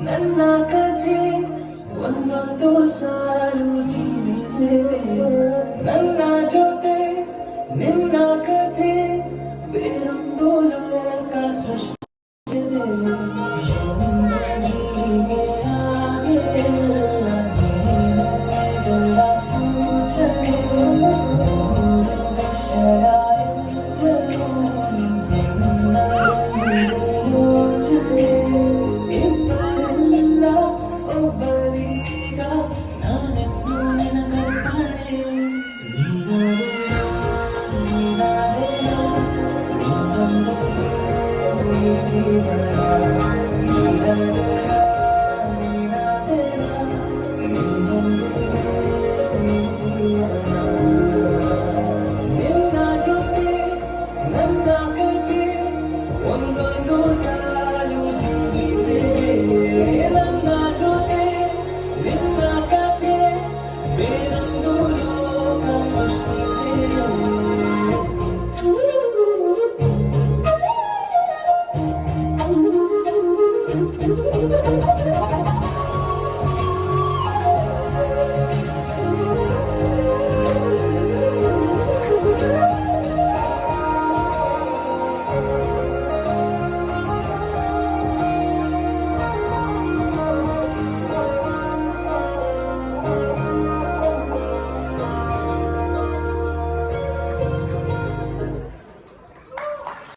ನನ್ನ ಕಥೆ ಒಂದೊಂದು ಸಾಲು ಜೀವಿಸಿದೆ ನನ್ನ ಜೊತೆ ನಿನ್ನ ಕಥೆ ಬೇರೊಂದು ಲೋಕ ಸೃಷ್ಟಿಸಿದೆ ಎಂದ ಹೀಗೆ ಆಗಿಲ್ಲ ನೀನು ಮೊದಲ ಸೂಚನೆ ನೂರು ವಿಷಯ ಎಂದರೂ ನಿನ್ನ ಯೋಚನೆ ಇಬ್ಬರಲ್ಲ ಒಬ್ಬರೀಗ ನಾನೆಂದು ನಿನಗರ್ಪಣೆ ನೀನಾದೇನೋ ನಿನ್ನೊಂದಿಗೆ ಈ ಜೀವನ ನೀನಾದೇನೋ ನಿನ್ನೊಂದಿಗೆ ಈ ಜೀವನ ನಿನ್ನ ಜೊತೆ ನನ್ನ ಕಥೆ ಒಂದೊಂದು ಸಾಲು ಜೀವಿಸಿದೆ ನನ್ನ ಜೊತೆ ನಿನ್ನ ಕಥೆ ಬೇರೊಂದು ಲೋಕ ಸೃಷ್ಟಿಸಿದೆ